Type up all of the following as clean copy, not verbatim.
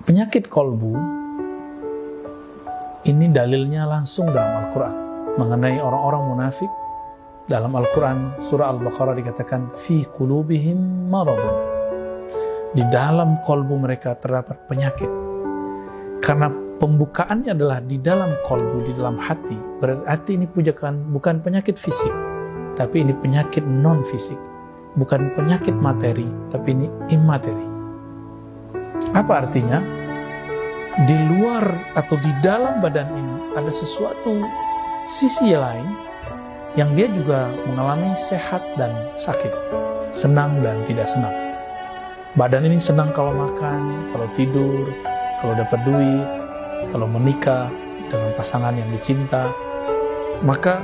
Penyakit kolbu ini dalilnya langsung dalam Al-Quran mengenai orang-orang munafik. Dalam Al-Quran surah Al-Baqarah dikatakan fi qulubihim maradun, di dalam kolbu mereka terdapat penyakit. Karena pembukaannya adalah di dalam kolbu, di dalam hati, berarti ini bukan penyakit fisik, tapi ini penyakit non fisik, bukan penyakit materi, tapi ini imateri. Apa artinya? Di luar atau di dalam badan ini ada sesuatu sisi lain yang dia juga mengalami sehat dan sakit, senang dan tidak senang. Badan ini senang kalau makan, kalau tidur, kalau dapat duit, kalau menikah dengan pasangan yang dicinta. Maka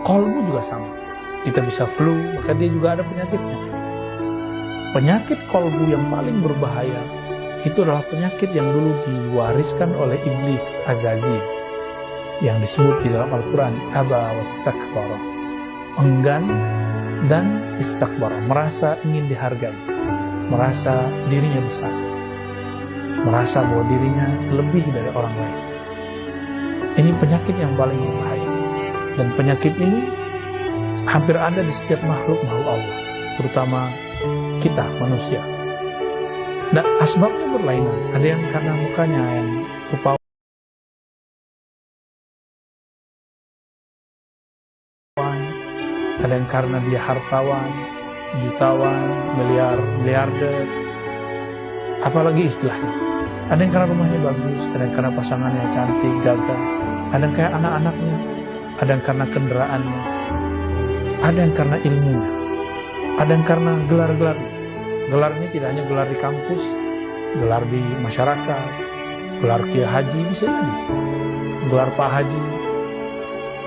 kolbu juga sama. Kita bisa flu, maka dia juga ada penyakitnya. Penyakit kolbu yang paling berbahaya itu adalah penyakit yang dulu diwariskan oleh iblis Azazil, yang disebut di dalam Al-Quran aba wastakbara, enggan dan istakbara, merasa ingin dihargai, merasa dirinya besar, merasa bahwa dirinya lebih dari orang lain. Ini penyakit yang paling berbahaya, dan penyakit ini hampir ada di setiap makhluk Allah, terutama kita manusia. Dan asbabnya berlainan. Ada yang karena mukanya yang rupawan, ada yang karena dia hartawan, jutawan, miliarder, apalagi istilahnya. Ada yang karena rumahnya bagus, ada yang karena pasangannya cantik, gagah, ada yang kayak anak-anaknya, ada yang karena kendaraannya, ada yang karena ilmunya, ada yang karena gelar-gelarnya. Gelar ini tidak hanya gelar di kampus, gelar di masyarakat, gelar Kiai Haji bisa jadi, gelar Pak Haji.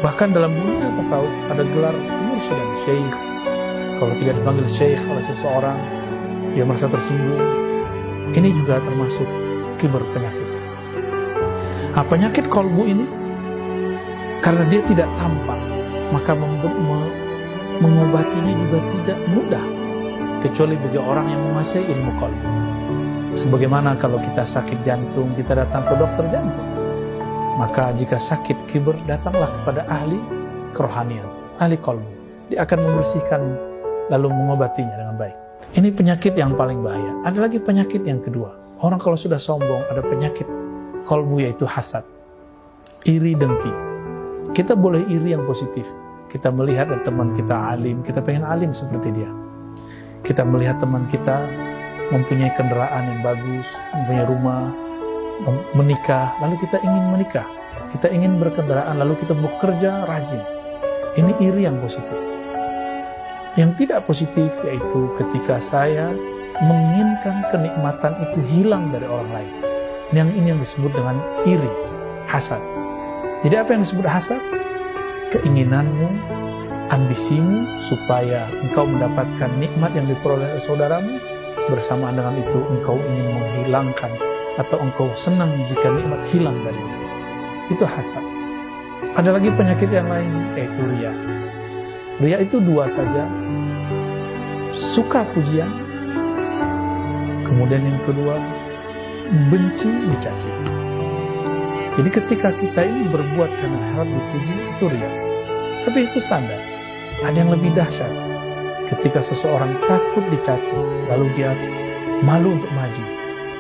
Bahkan dalam dunia tasawuf ada gelar mursyid dan syekh. Kalau tidak dipanggil syekh oleh seseorang, dia merasa tersinggung. Ini juga termasuk kibar, penyakit. Nah, penyakit kolbu ini karena dia tidak tampak, maka mengobatinya juga tidak mudah, kecuali bagi orang yang menguasai ilmu kolbu. Sebagaimana kalau kita sakit jantung, kita datang ke dokter jantung. Maka jika sakit kibar, datanglah kepada ahli kerohanian, ahli kolbu. Dia akan membersihkan lalu mengobatinya dengan baik. Ini penyakit yang paling bahaya. Ada lagi penyakit yang kedua. Orang kalau sudah sombong, ada penyakit kolbu, yaitu hasad, iri, dengki. Kita boleh iri yang positif. Kita melihat ada teman kita alim, kita pengen alim seperti dia. Kita melihat teman kita mempunyai kendaraan yang bagus, mempunyai rumah, menikah, lalu kita ingin menikah. Kita ingin berkendaraan, lalu kita bekerja rajin. Ini iri yang positif. Yang tidak positif yaitu ketika saya menginginkan kenikmatan itu hilang dari orang lain. Ini yang disebut dengan iri, hasad. Jadi apa yang disebut hasad? Keinginanmu, ambisimu supaya engkau mendapatkan nikmat yang diperoleh oleh saudaramu, bersamaan dengan itu engkau ingin menghilangkan atau engkau senang jika nikmat hilang darimu. Itu hasad. Ada lagi penyakit yang lain, yaitu riya. Riya itu dua saja, suka pujian, kemudian yang kedua benci dicaci. Jadi ketika kita ini berbuat karena harap dipuji, itu riya. Tapi itu standar. Ada yang lebih dahsyat. Ketika seseorang takut dicaci, lalu dia malu untuk maju,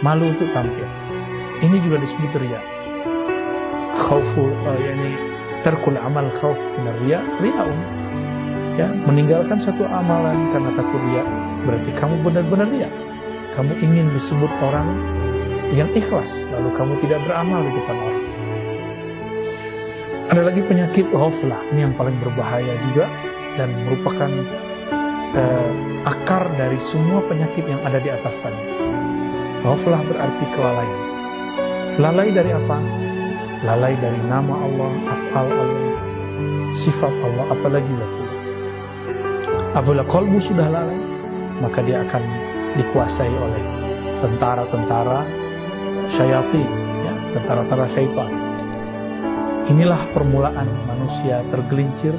malu untuk tampil. Ini juga disebut riya. Khaufu, tarkul amal khauf min riya, riyaun. Ya, meninggalkan satu amalan karena takut riya, berarti kamu benar-benar riya. Kamu ingin disebut orang yang ikhlas, lalu kamu tidak beramal di depan orang. Ada lagi penyakit ghaflah, ini yang paling berbahaya juga dan merupakan akar dari semua penyakit yang ada di atas tadi. Ghaflah berarti kelalaian. Lalai dari apa? Lalai dari nama Allah, af'al Allah, sifat Allah, apalagi zatullah. Apabila kolbu sudah lalai, maka dia akan dikuasai oleh tentara-tentara syayatin, ya, tentara-tentara syaitan. Inilah permulaan manusia tergelincir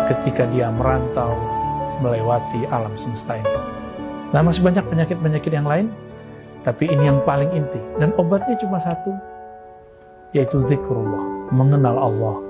ketika dia merantau melewati alam semesta ini. Nah, masih banyak penyakit-penyakit yang lain. Tapi ini yang paling inti. Dan obatnya cuma satu, yaitu zikrullah, mengenal Allah.